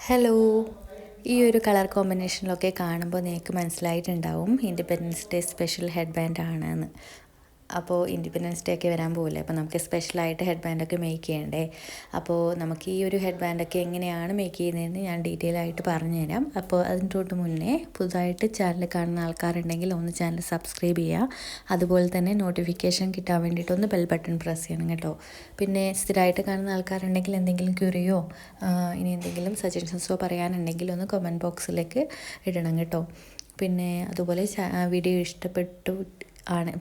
Hello, ഈ ഒരു colour കോമ്പിനേഷനിലൊക്കെ കാണുമ്പോൾ നിങ്ങൾക്ക് മനസ്സിലായിട്ടുണ്ടാവും independence day special head band ആണെന്ന്. അപ്പോൾ ഇൻഡിപെൻഡൻസ് ഡേ ഒക്കെ വരാൻ പോകില്ലേ, അപ്പോൾ നമുക്ക് സ്പെഷ്യലായിട്ട് ഹെഡ് ബാൻഡൊക്കെ മേക്ക് ചെയ്യണ്ടേ. അപ്പോൾ നമുക്ക് ഈ ഒരു ഹെഡ് ബാൻഡൊക്കെ എങ്ങനെയാണ് മേക്ക് ചെയ്യുന്നതെന്ന് ഞാൻ ഡീറ്റെയിൽ ആയിട്ട് പറഞ്ഞുതരാം. അപ്പോൾ അതിന് തൊട്ട് മുന്നേ പുതുതായിട്ട് ചാനൽ കാണുന്ന ആൾക്കാരുണ്ടെങ്കിൽ ഒന്ന് ചാനൽ സബ്സ്ക്രൈബ് ചെയ്യുക. അതുപോലെ തന്നെ നോട്ടിഫിക്കേഷൻ കിട്ടാൻ വേണ്ടിയിട്ട് ഒന്ന് ബെൽ ബട്ടൺ പ്രസ് ചെയ്യണം കേട്ടോ. പിന്നെ സ്ഥിരമായിട്ട് കാണുന്ന ആൾക്കാരുണ്ടെങ്കിൽ എന്തെങ്കിലും ക്യൂറിയോ ഇനി എന്തെങ്കിലും സജഷൻസോ പറയാനുണ്ടെങ്കിൽ ഒന്ന് കമൻറ്റ് ബോക്സിലേക്ക് ഇടണം കേട്ടോ. പിന്നെ അതുപോലെ വീഡിയോ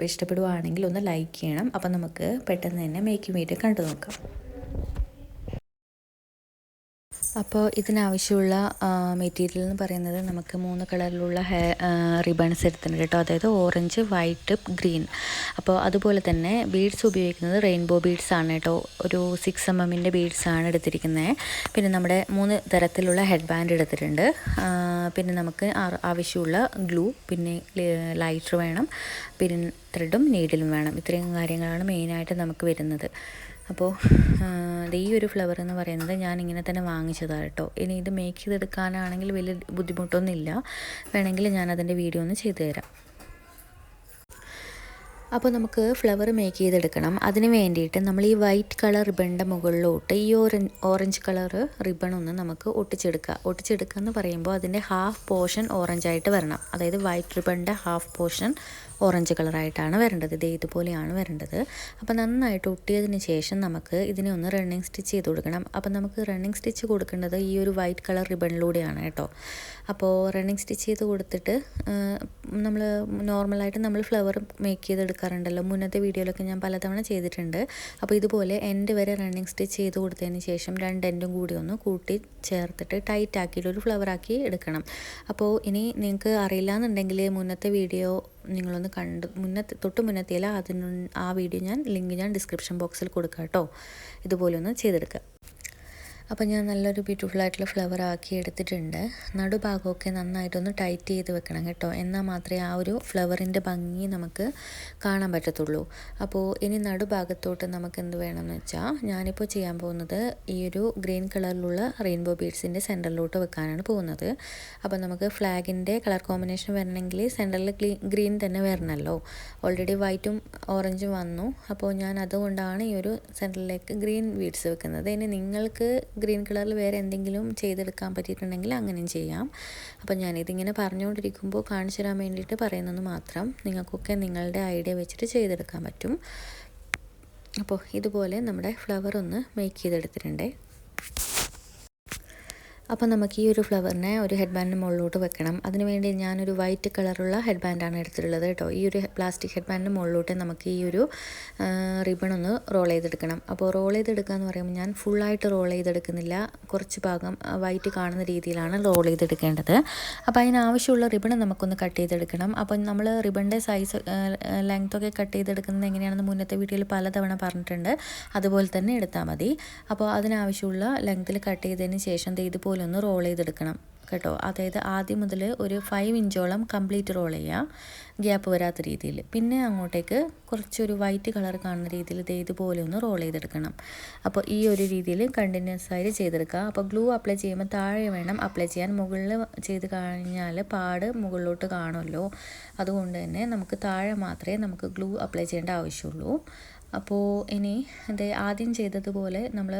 ഇഷ്ടപ്പെടുവാണെങ്കിൽ ഒന്ന് ലൈക്ക് ചെയ്യണം. അപ്പം നമുക്ക് പെട്ടെന്ന് തന്നെ മേക്കിംഗ് വീഡിയോ കണ്ടു നോക്കാം. അപ്പോൾ ഇതിനാവശ്യമുള്ള മെറ്റീരിയൽ എന്ന് പറയുന്നത് നമുക്ക് 3 കളറിലുള്ള റിബൺസ് എടുത്തിട്ടുണ്ട് കേട്ടോ. അതായത് ഓറഞ്ച്, വൈറ്റ്, ഗ്രീൻ. അപ്പോൾ അതുപോലെ തന്നെ ബീഡ്സ് ഉപയോഗിക്കുന്നത് റെയിൻബോ ബീഡ്സ് ആണ് കേട്ടോ. ഒരു 6 mm ബീഡ്സ് ആണ് എടുത്തിരിക്കുന്നത്. പിന്നെ നമ്മുടെ 3 തരത്തിലുള്ള ഹെഡ് ബാൻഡ് എടുത്തിട്ടുണ്ട്. പിന്നെ നമുക്ക് ആവശ്യമുള്ള ഗ്ലൂ, പിന്നെ ലൈറ്റർ വേണം, പിന്നെ ത്രെഡും നീഡിലും വേണം. ഇത്രയും കാര്യങ്ങളാണ് മെയിനായിട്ട് നമുക്ക് വരുന്നത്. അപ്പോൾ ഈ ഒരു ഫ്ലവർ എന്ന് പറയുന്നത് ഞാൻ ഇങ്ങനെ തന്നെ വാങ്ങിച്ചതാണ് കേട്ടോ. ഇനി ഇത് മേക്ക് ചെയ്തെടുക്കാനാണെങ്കിൽ വലിയ ബുദ്ധിമുട്ടൊന്നുമില്ല. വേണമെങ്കിൽ ഞാൻ അതിൻ്റെ വീഡിയോ ഒന്ന് ചെയ്തു തരാം. അപ്പോൾ നമുക്ക് ഫ്ലവർ മേക്ക് ചെയ്തെടുക്കണം. അതിന് വേണ്ടിയിട്ട് നമ്മൾ ഈ വൈറ്റ് കളർ റിബണിൻ്റെ മുകളിലോട്ട് ഈ ഓറഞ്ച് കളർ റിബൺ ഒന്ന് നമുക്ക് ഒട്ടിച്ചെടുക്കുക എന്ന് പറയുമ്പോൾ അതിൻ്റെ ഹാഫ് പോർഷൻ ഓറഞ്ചായിട്ട് വരണം. അതായത് വൈറ്റ് റിബണിൻ്റെ ഹാഫ് പോർഷൻ ഓറഞ്ച് കളറായിട്ടാണ് വരേണ്ടത്. ഇതുപോലെയാണ് വരേണ്ടത്. അപ്പോൾ നന്നായിട്ട് ഒട്ടിയതിന് ശേഷം നമുക്ക് ഇതിനെ ഒന്ന് റണ്ണിങ് സ്റ്റിച്ച് ചെയ്ത് കൊടുക്കണം. അപ്പോൾ നമുക്ക് റണ്ണിങ് സ്റ്റിച്ച് കൊടുക്കേണ്ടത് ഈ ഒരു വൈറ്റ് കളർ റിബണിലൂടെയാണ് കേട്ടോ. അപ്പോൾ റണ്ണിങ് സ്റ്റിച്ച് ചെയ്ത് കൊടുത്തിട്ട് നമ്മൾ നോർമലായിട്ട് നമ്മൾ ഫ്ലവർ മേക്ക് ചെയ്തെടുക്കാറുണ്ടല്ലോ. മുന്നത്തെ വീഡിയോയിലൊക്കെ ഞാൻ പലതവണ ചെയ്തിട്ടുണ്ട്. അപ്പോൾ ഇതുപോലെ എൻഡ് വരെ റണ്ണിങ് സ്റ്റിച്ച് ചെയ്ത് കൊടുത്തതിന് ശേഷം 2 എൻഡും കൂടി ഒന്ന് കൂട്ടി ചേർത്തിട്ട് ടൈറ്റ് ആക്കിയിട്ട് ഒരു ഫ്ലവറാക്കി എടുക്കണം. അപ്പോൾ ഇനി നിങ്ങൾക്ക് അറിയില്ല എന്നുണ്ടെങ്കിൽ മുന്നത്തെ വീഡിയോ നിങ്ങളൊന്ന് തൊട്ട് മുന്നത്തേല ആ വീഡിയോ ലിങ്ക് ഞാൻ ഡിസ്ക്രിപ്ഷൻ ബോക്സിൽ കൊടുക്കാം കേട്ടോ. ഇതുപോലെ ഒന്ന് ചെയ്തെടുക്കുക. അപ്പോൾ ഞാൻ നല്ലൊരു ബ്യൂട്ടിഫുൾ ആയിട്ടുള്ള ഫ്ലവർ ആക്കി എടുത്തിട്ടുണ്ട്. നടുഭാഗമൊക്കെ നന്നായിട്ടൊന്ന് ടൈറ്റ് ചെയ്ത് വെക്കണം കേട്ടോ. എന്നാൽ മാത്രമേ ആ ഒരു ഫ്ലവറിൻ്റെ ഭംഗി നമുക്ക് കാണാൻ പറ്റത്തുള്ളൂ. അപ്പോൾ ഇനി നടുഭാഗത്തോട്ട് നമുക്ക് എന്ത് വേണമെന്ന് വെച്ചാൽ ഞാനിപ്പോൾ ചെയ്യാൻ പോകുന്നത് ഈ ഒരു ഗ്രീൻ കളറിലുള്ള റെയിൻബോ ബീഡ്സിൻ്റെ സെൻറ്ററിലോട്ട് വെക്കാനാണ് പോകുന്നത്. അപ്പോൾ നമുക്ക് ഫ്ലാഗിൻ്റെ കളർ കോമ്പിനേഷൻ വരണമെങ്കിൽ സെൻറ്ററിൽ ഗ്രീൻ തന്നെ വരണമല്ലോ. ഓൾറെഡി വൈറ്റും ഓറഞ്ചും വന്നു. അപ്പോൾ ഞാൻ അതുകൊണ്ടാണ് ഈ ഒരു സെൻറ്ററിലേക്ക് ഗ്രീൻ ബീഡ്സ് വെക്കുന്നത്. ഇനി നിങ്ങൾക്ക് ഗ്രീൻ കളറിൽ വേറെ എന്തെങ്കിലും ചെയ്തെടുക്കാൻ പറ്റിയിട്ടുണ്ടെങ്കിൽ അങ്ങനെയും ചെയ്യാം. അപ്പോൾ ഞാനിതിങ്ങനെ പറഞ്ഞുകൊണ്ടിരിക്കുമ്പോൾ കാണിച്ചു തരാൻ വേണ്ടിയിട്ട് പറയുന്നത് മാത്രം. നിങ്ങൾക്കൊക്കെ നിങ്ങളുടെ ഐഡിയ വെച്ചിട്ട് ചെയ്തെടുക്കാൻ പറ്റും. അപ്പോൾ ഇതുപോലെ നമ്മുടെ ഫ്ലവർ ഒന്ന് മേക്ക് ചെയ്തെടുത്തിട്ടുണ്ട്. അപ്പോൾ നമുക്ക് ഈ ഒരു ഫ്ലവറിനെ ഒരു ഹെഡ് ബാൻഡിന് മുകളിലോട്ട് വെക്കണം. അതിനുവേണ്ടി ഞാനൊരു വൈറ്റ് കളറുള്ള ഹെഡ് ബാൻഡാണ് എടുത്തിട്ടുള്ളത് കേട്ടോ. ഈ ഒരു പ്ലാസ്റ്റിക് ഹെഡ് ബാൻഡിന് മുകളിലോട്ട് നമുക്ക് ഈ ഒരു റിബൺ ഒന്ന് റോൾ ചെയ്തെടുക്കണം. അപ്പോൾ റോൾ ചെയ്തെടുക്കുക എന്ന് പറയുമ്പോൾ ഞാൻ ഫുള്ളായിട്ട് റോൾ ചെയ്തെടുക്കുന്നില്ല. കുറച്ച് ഭാഗം വൈറ്റ് കാണുന്ന രീതിയിലാണ് റോൾ ചെയ്തെടുക്കേണ്ടത്. അപ്പോൾ അതിനാവശ്യമുള്ള റിബൺ നമുക്കൊന്ന് കട്ട് ചെയ്തെടുക്കണം. അപ്പോൾ നമ്മൾ റിബണിൻ്റെ സൈസ് ലെങ്ത്തൊക്കെ കട്ട് ചെയ്തെടുക്കുന്നത് എങ്ങനെയാണെന്ന് മുന്നത്തെ വീഡിയോയിൽ പലതവണ പറഞ്ഞിട്ടുണ്ട്. അതുപോലെ തന്നെ എടുത്താൽ മതി. അപ്പോൾ അതിനാവശ്യമുള്ള ലെങ്ത്തിൽ കട്ട് ചെയ്തതിന് ശേഷം ഇതുപോലെ ഒന്ന് റോൾ ചെയ്തെടുക്കണം കേട്ടോ. അതായത് ആദ്യം മുതൽ ഒരു 5 ഇഞ്ചോളം കംപ്ലീറ്റ് റോൾ ചെയ്യുക, ഗ്യാപ്പ് വരാത്ത രീതിയിൽ. പിന്നെ അങ്ങോട്ടേക്ക് കുറച്ചൊരു വൈറ്റ് കളർ കാണുന്ന രീതിയിൽ ഇതുപോലെ ഒന്ന് റോൾ ചെയ്തെടുക്കണം. അപ്പോൾ ഈ ഒരു രീതിയിൽ കണ്ടിന്യൂസ് ആയിട്ട് ചെയ്തെടുക്കുക. അപ്പോൾ ഗ്ലൂ അപ്ലൈ ചെയ്യുമ്പോൾ താഴെ വേണം അപ്ലൈ ചെയ്യാൻ. മുകളിൽ ചെയ്ത് കഴിഞ്ഞാൽ പാട് മുകളിലോട്ട് കാണുമല്ലോ. അതുകൊണ്ട് തന്നെ നമുക്ക് താഴെ മാത്രമേ നമുക്ക് ഗ്ലൂ അപ്ലൈ ചെയ്യേണ്ട ആവശ്യമുള്ളൂ. അപ്പോൾ ഇനി ആദ്യം ചെയ്തതുപോലെ നമ്മൾ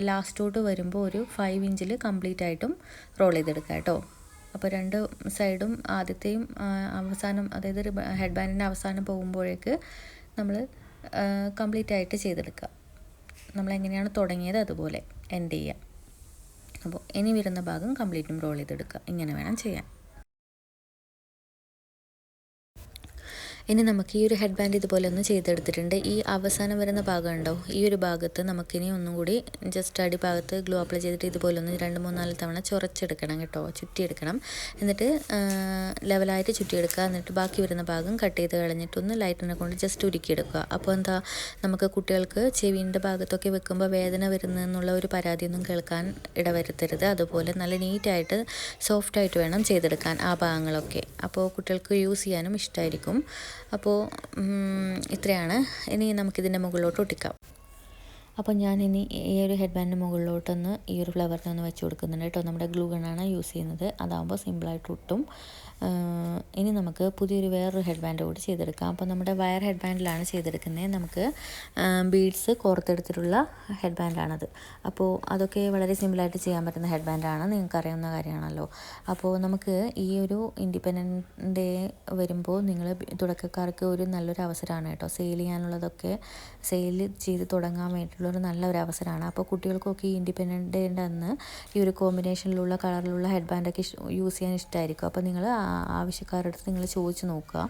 ലാസ്റ്റോട്ട് വരുമ്പോൾ ഒരു 5 ഇഞ്ചിൽ കംപ്ലീറ്റ് ആയിട്ടും റോൾ ചെയ്തെടുക്കുക കേട്ടോ. അപ്പോൾ 2 സൈഡും ആദ്യത്തെയും അവസാനം, അതായത് ഹെഡ് ബാൻഡിൻ്റെ അവസാനം പോകുമ്പോഴേക്ക് നമ്മൾ കംപ്ലീറ്റ് ആയിട്ട് ചെയ്തെടുക്കുക. നമ്മളെങ്ങനെയാണ് തുടങ്ങിയത് അതുപോലെ എൻഡ് ചെയ്യുക. അപ്പോൾ ഇനി വരുന്ന ഭാഗം കംപ്ലീറ്റും റോൾ ചെയ്തെടുക്കുക. ഇങ്ങനെ വേണം ചെയ്യാൻ. ഇനി നമുക്ക് ഈ ഒരു ഹെഡ് ബാൻഡ് ഇതുപോലെ ഒന്ന് ചെയ്തെടുത്തിട്ടുണ്ട്. ഈ അവസാനം വരുന്ന ഭാഗം ഉണ്ടോ, ഈ ഒരു ഭാഗത്ത് നമുക്കിനി ഒന്നും കൂടി ജസ്റ്റ് അടിഭാഗത്ത് ഗ്ലൂ അപ്ലൈ ചെയ്തിട്ട് ഇതുപോലെ ഒന്ന് 2-3-4 തവണ ചുരച്ചെടുക്കണം കേട്ടോ. ചുറ്റിയെടുക്കണം. എന്നിട്ട് ലെവലായിട്ട് ചുറ്റിയെടുക്കുക. എന്നിട്ട് ബാക്കി വരുന്ന ഭാഗം കട്ട് ചെയ്ത് കളഞ്ഞിട്ടൊന്ന് ലൈറ്ററിനെ കൊണ്ട് ജസ്റ്റ് ഉരുക്കിയെടുക്കുക. അപ്പോൾ നമുക്ക് കുട്ടികൾക്ക് ചെവിൻ്റെ ഭാഗത്തൊക്കെ വെക്കുമ്പോൾ വേദന വരുന്നതെന്നുള്ള ഒരു പരാതിയൊന്നും കേൾക്കാൻ ഇടവരുത്തരുത്. അതുപോലെ നല്ല നീറ്റായിട്ട് സോഫ്റ്റായിട്ട് വേണം ചെയ്തെടുക്കാൻ ആ ഭാഗങ്ങളൊക്കെ. അപ്പോൾ കുട്ടികൾക്ക് യൂസ് ചെയ്യാനും ഇഷ്ടമായിരിക്കും. അപ്പോൾ ഇത്രയാണ്. ഇനി നമുക്കിതിൻ്റെ മുകളിലോട്ട് ഒട്ടിക്കാം. അപ്പോൾ ഞാനിനി ഈ ഒരു ഹെഡ് ബാൻഡിൻ്റെ മുകളിലോട്ടൊന്ന് ഈ ഒരു ഫ്ലവറിനെ ഒന്ന് വെച്ച് കൊടുക്കുന്നുണ്ട് കേട്ടോ. നമ്മുടെ ഗ്ലൂ ഗണ്ണാണ് യൂസ് ചെയ്യുന്നത്, അതാകുമ്പോൾ സിമ്പിളായിട്ട് ഒട്ടും. ഇനി നമുക്ക് പുതിയൊരു വേറൊരു ഹെഡ് ബാൻഡ് കൂടി ചെയ്തെടുക്കാം. അപ്പോൾ നമ്മുടെ വയർ ഹെഡ് ബാൻഡിലാണ് ചെയ്തെടുക്കുന്നത്. നമുക്ക് ബീഡ്സ് കോർത്തെടുത്തിട്ടുള്ള ഹെഡ് ബാൻഡാണത്. അപ്പോൾ അതൊക്കെ വളരെ സിമ്പിളായിട്ട് ചെയ്യാൻ പറ്റുന്ന ഹെഡ് ബാൻഡാണ്, നിങ്ങൾക്ക് അറിയാവുന്ന കാര്യമാണല്ലോ. അപ്പോൾ നമുക്ക് ഈ ഒരു ഇൻഡിപെൻഡൻറ്റ് ഡേ വരുമ്പോൾ നിങ്ങൾ തുടക്കക്കാർക്ക് ഒരു നല്ലൊരു അവസരമാണ് കേട്ടോ. സെയിൽ ചെയ്യാനുള്ളതൊക്കെ സെയിൽ ചെയ്ത് തുടങ്ങാൻ വേണ്ടിയിട്ടുള്ളൊരു നല്ലൊരു അവസരമാണ്. അപ്പോൾ കുട്ടികൾക്കൊക്കെ ഈ ഇൻഡിപെൻഡൻറ്റ് ഡേൻ്റെ അന്ന് ഈ ഒരു കോമ്പിനേഷനിലുള്ള കളറിലുള്ള ഹെഡ് ബാൻഡൊക്കെ യൂസ് ചെയ്യാൻ ഇഷ്ടമായിരിക്കും. അപ്പോൾ നിങ്ങൾ ആവശ്യക്കാരുടെ അടുത്ത് നിങ്ങൾ ചോദിച്ച് നോക്കുക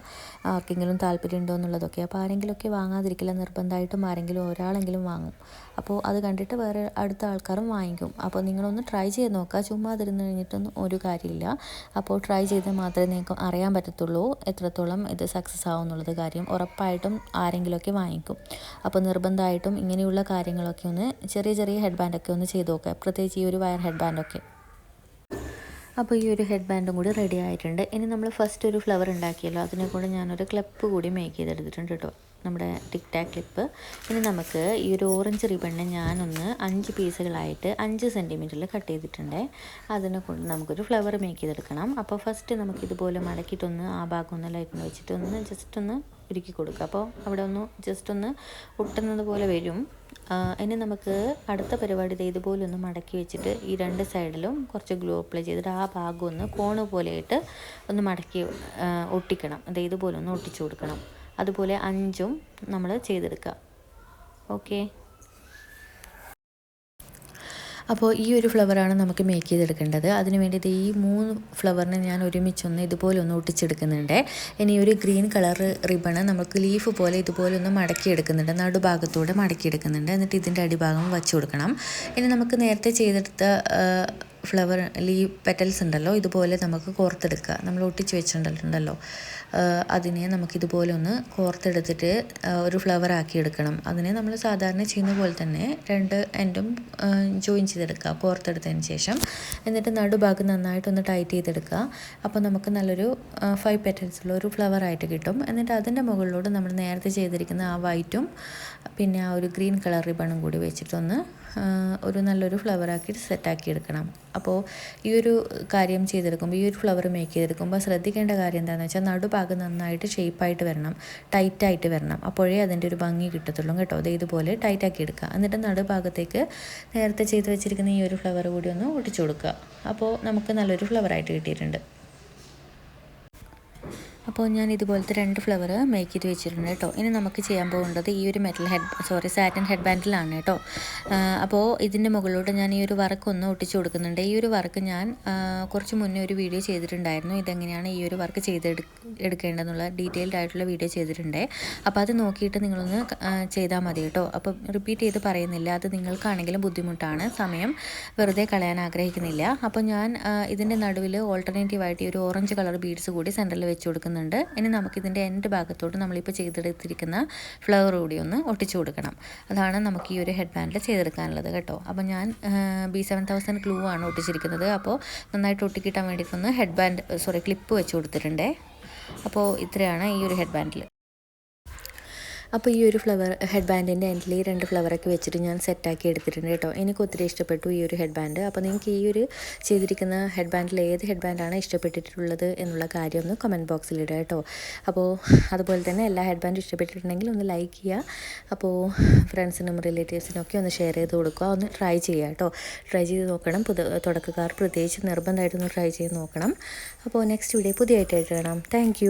ആർക്കെങ്കിലും താല്പര്യം ഉണ്ടോ എന്നുള്ളതൊക്കെ. അപ്പോൾ ആരെങ്കിലുമൊക്കെ വാങ്ങാതിരിക്കില്ല, നിർബന്ധമായിട്ടും ആരെങ്കിലും ഒരാളെങ്കിലും വാങ്ങും. അപ്പോൾ അത് കണ്ടിട്ട് വേറെ അടുത്ത ആൾക്കാരും വാങ്ങിക്കും. അപ്പോൾ നിങ്ങളൊന്ന് ട്രൈ ചെയ്ത് നോക്കുക, ചുമ്മാ അതിരുന്ന് കഴിഞ്ഞിട്ടൊന്നും ഒരു കാര്യമില്ല. അപ്പോൾ ട്രൈ ചെയ്താൽ മാത്രമേ നിങ്ങൾക്ക് അറിയാൻ പറ്റത്തുള്ളൂ എത്രത്തോളം ഇത് സക്സസ് ആവും എന്നുള്ളത് കാര്യം. ഉറപ്പായിട്ടും ആരെങ്കിലുമൊക്കെ വാങ്ങിക്കും. അപ്പോൾ നിർബന്ധമായിട്ടും ഇങ്ങനെയുള്ള കാര്യങ്ങളൊക്കെ ഒന്ന് ചെറിയ ചെറിയ ഹെഡ് ബാൻഡൊക്കെ ഒന്ന് ചെയ്ത് നോക്കുക, പ്രത്യേകിച്ച് ഈ ഒരു വയർ ഹെഡ് ബാൻഡൊക്കെ. അപ്പോൾ ഈ ഒരു ഹെഡ് ബാൻഡും കൂടി റെഡി ആയിട്ടുണ്ട്. ഇനി നമ്മൾ ഫസ്റ്റ് ഒരു ഫ്ലവർ ഉണ്ടാക്കിയല്ലോ, അതിനെ കൊണ്ട് ഞാനൊരു ക്ലിപ്പ് കൂടി മേക്ക് ചെയ്തെടുത്തിട്ടുണ്ട് കേട്ടോ, നമ്മുടെ ടിക് ടാക് ക്ലിപ്പ്. ഇനി നമുക്ക് ഈ ഒരു ഓറഞ്ച് റിബണിനെ ഞാനൊന്ന് 5 പീസുകളായിട്ട് 5 സെൻറ്റിമീറ്ററിൽ കട്ട് ചെയ്തിട്ടുണ്ട്. അതിനെ കൊണ്ട് നമുക്കൊരു ഫ്ലവർ മേക്ക് ചെയ്തെടുക്കണം. അപ്പോൾ ഫസ്റ്റ് നമുക്കിതുപോലെ മടക്കിയിട്ടൊന്ന് ആ ഭാഗം ഒന്ന് ലൈറ്റിന് വെച്ചിട്ട് ഒന്ന് ജസ്റ്റ് ഒന്ന് ഉരുക്കി കൊടുക്കുക. അപ്പോൾ അവിടെ ഒന്ന് ജസ്റ്റ് ഒന്ന് ഒട്ടുന്നത് പോലെ വരും. ഇനി നമുക്ക് അടുത്ത പരിപാടി ഇതുപോലെ ഒന്ന് മടക്കി വെച്ചിട്ട് ഈ 2 സൈഡിലും കുറച്ച് ഗ്ലൂ അപ്ലൈ ചെയ്തിട്ട് ആ ഭാഗം ഒന്ന് കോണ് പോലെയായിട്ട് ഒന്ന് മടക്കി ഒട്ടിക്കണം. ഇതുപോലെ ഒന്ന് ഒട്ടിച്ചു കൊടുക്കണം. അതുപോലെ 5ഉം നമ്മൾ ചെയ്തെടുക്കുക. ഓക്കെ. അപ്പോൾ ഈ ഒരു ഫ്ലവറാണ് നമുക്ക് മേക്ക് ചെയ്തെടുക്കേണ്ടത്. അതിന് വേണ്ടിയിട്ട് ഈ 3 ഫ്ലവറിനെ ഞാൻ ഒരുമിച്ചൊന്ന് ഇതുപോലെ ഒന്ന് ഒട്ടിച്ചെടുക്കുന്നുണ്ട്. ഇനി ഒരു ഗ്രീൻ കളർ റിബണ് നമുക്ക് ലീഫ് പോലെ ഇതുപോലെ ഒന്ന് മടക്കിയെടുക്കുന്നുണ്ട്, നടുഭാഗത്തൂടെ മടക്കിയെടുക്കുന്നുണ്ട്. എന്നിട്ട് ഇതിൻ്റെ അടിഭാഗം വച്ച് കൊടുക്കണം. ഇനി നമുക്ക് നേരത്തെ ചെയ്തെടുത്ത ഫ്ലവർ പെറ്റൽസ് ഉണ്ടല്ലോ, ഇതുപോലെ നമുക്ക് കോർത്തെടുക്കുക. നമ്മൾ ഒട്ടിച്ച് വെച്ചിട്ടുണ്ടല്ലോ, അതിനെ നമുക്കിതുപോലെ ഒന്ന് കോർത്തെടുത്തിട്ട് ഒരു ഫ്ലവർ ആക്കി എടുക്കണം. അതിനെ നമ്മൾ സാധാരണ ചെയ്യുന്ന പോലെ തന്നെ 2 എൻഡും ജോയിൻ ചെയ്തെടുക്കുക കോർത്തെടുത്തതിന് ശേഷം. എന്നിട്ട് നടുഭാഗം നന്നായിട്ടൊന്ന് ടൈറ്റ് ചെയ്തെടുക്കുക. അപ്പോൾ നമുക്ക് നല്ലൊരു 5 പെറ്റൽസുള്ള ഒരു ഫ്ലവർ ആയിട്ട് കിട്ടും. എന്നിട്ട് അതിൻ്റെ മുകളിലോട്ട് നമ്മൾ നേരത്തെ ചെയ്തിരിക്കുന്ന ആ വൈറ്റും പിന്നെ ആ ഒരു ഗ്രീൻ കളർ റിബണും കൂടി വെച്ചിട്ടൊന്ന് ഒരു നല്ലൊരു ഫ്ലവറാക്കിയിട്ട് സെറ്റാക്കി എടുക്കണം. അപ്പോൾ ഈ ഒരു കാര്യം ചെയ്തെടുക്കുമ്പോൾ, ഈ ഒരു ഫ്ലവർ മേക്ക് ചെയ്തെടുക്കുമ്പോൾ ശ്രദ്ധിക്കേണ്ട കാര്യം എന്താണെന്ന് വെച്ചാൽ നടുഭാഗം നന്നായിട്ട് ഷേപ്പായിട്ട് വരണം, ടൈറ്റായിട്ട് വരണം. അപ്പോഴേ അതിൻ്റെ ഒരു ഭംഗി കിട്ടത്തുള്ളൂ കേട്ടോ. ഇതുപോലെ ടൈറ്റാക്കി എടുക്കുക. എന്നിട്ട് നടുഭാഗത്തേക്ക് നേരത്തെ ചെയ്ത് വെച്ചിരിക്കുന്ന ഈ ഒരു ഫ്ലവർ കൂടി ഒന്ന് ഒട്ടിച്ചു കൊടുക്കുക. അപ്പോൾ നമുക്ക് നല്ലൊരു ഫ്ലവറായിട്ട് കിട്ടിയിട്ടുണ്ട്. അപ്പോൾ ഞാൻ ഇതുപോലത്തെ 2 ഫ്ലവർ മേക്ക് ചെയ്ത് വെച്ചിട്ടുണ്ട് കേട്ടോ. ഇനി നമുക്ക് ചെയ്യാൻ പോകേണ്ടത് ഈ ഒരു സാറ്റിൻ ഹെഡ് ബാൻഡിലാണ് കേട്ടോ. അപ്പോൾ ഇതിൻ്റെ മുകളിലോട്ട് ഞാൻ ഈ ഒരു വർക്ക് ഒന്ന് ഒട്ടിച്ചു കൊടുക്കുന്നുണ്ട്. ഈ ഒരു വർക്ക് ഞാൻ കുറച്ച് മുന്നേ ഒരു വീഡിയോ ചെയ്തിട്ടുണ്ടായിരുന്നു, ഇതെങ്ങനെയാണ് ഈ ഒരു വർക്ക് എടുക്കേണ്ടതെന്നുള്ള ഡീറ്റെയിൽഡ് ആയിട്ടുള്ള വീഡിയോ ചെയ്തിട്ടുണ്ട്. അപ്പോൾ അത് നോക്കിയിട്ട് നിങ്ങളൊന്ന് ചെയ്താൽ മതി കേട്ടോ. അപ്പോൾ റിപ്പീറ്റ് ചെയ്ത് പറയുന്നില്ല, അത് നിങ്ങൾക്കാണെങ്കിലും ബുദ്ധിമുട്ടാണ്, സമയം വെറുതെ കളയാൻ ആഗ്രഹിക്കുന്നില്ല. അപ്പോൾ ഞാൻ ഇതിൻ്റെ നടുവിൽ ഓൾട്ടർനേറ്റീവായിട്ട് ഈ ഒരു ഓറഞ്ച് കളർ ബീഡ്സ് കൂടി സെൻറ്ററിൽ വെച്ച് കൊടുക്കുന്നുണ്ട്. ഇനി നമുക്കിതിൻ്റെ എൻഡ് ഭാഗത്തോട്ട് നമ്മളിപ്പോൾ ചെയ്തെടുത്തിരിക്കുന്ന ഫ്ലവർ കൂടി ഒന്ന് ഒട്ടിച്ചു കൊടുക്കണം. അതാണ് നമുക്ക് ഈ ഒരു ഹെഡ് ബാൻഡിൽ ചെയ്തെടുക്കാനുള്ളത് കേട്ടോ. അപ്പോൾ ഞാൻ B7000 ഗ്ലൂ ആണ് ഒട്ടിച്ചിരിക്കുന്നത്. അപ്പോൾ നന്നായിട്ട് ഒട്ടിക്കിട്ടാൻ വേണ്ടിയിട്ടൊന്ന് ക്ലിപ്പ് വെച്ച് കൊടുത്തിട്ടുണ്ട്. അപ്പോൾ ഇത്രയാണ് ഈ ഒരു ഹെഡ് ബാൻഡിൽ. അപ്പോൾ ഈ ഒരു ഹെഡ് ബാൻഡിൻ്റെ എൻഡിൽ 2 ഫ്ലവറൊക്കെ വെച്ചിട്ട് ഞാൻ സെറ്റാക്കി എടുത്തിട്ടുണ്ട് കേട്ടോ. എനിക്ക് ഒത്തിരി ഇഷ്ടപ്പെട്ടു ഈ ഒരു ഹെഡ് ബാൻഡ്. അപ്പോൾ നിങ്ങൾക്ക് ഈ ഒരു ചെയ്തിരിക്കുന്ന ഹെഡ് ബാൻഡിൽ ഏത് ഹെഡ് ബാൻഡാണ് ഇഷ്ടപ്പെട്ടിട്ടുള്ളത് എന്നുള്ള കാര്യം ഒന്ന് കമൻറ്റ് ബോക്സിൽ ഇടുക കേട്ടോ. അപ്പോൾ അതുപോലെ തന്നെ എല്ലാ ഹെഡ് ബാൻഡും ഇഷ്ടപ്പെട്ടിട്ടുണ്ടെങ്കിൽ ഒന്ന് ലൈക്ക് ചെയ്യുക. അപ്പോൾ ഫ്രണ്ട്സിനും റിലേറ്റീവ്സിനും ഒക്കെ ഒന്ന് ഷെയർ ചെയ്ത് കൊടുക്കുക, ഒന്ന് ട്രൈ ചെയ്യുക കേട്ടോ. ട്രൈ ചെയ്ത് നോക്കണം, തുടക്കക്കാർ പ്രത്യേകിച്ച് നിർബന്ധമായിട്ടൊന്ന് ട്രൈ ചെയ്ത് നോക്കണം. അപ്പോൾ നെക്സ്റ്റ് വീഡിയോ പുതിയതായിട്ട് കാണാം. താങ്ക്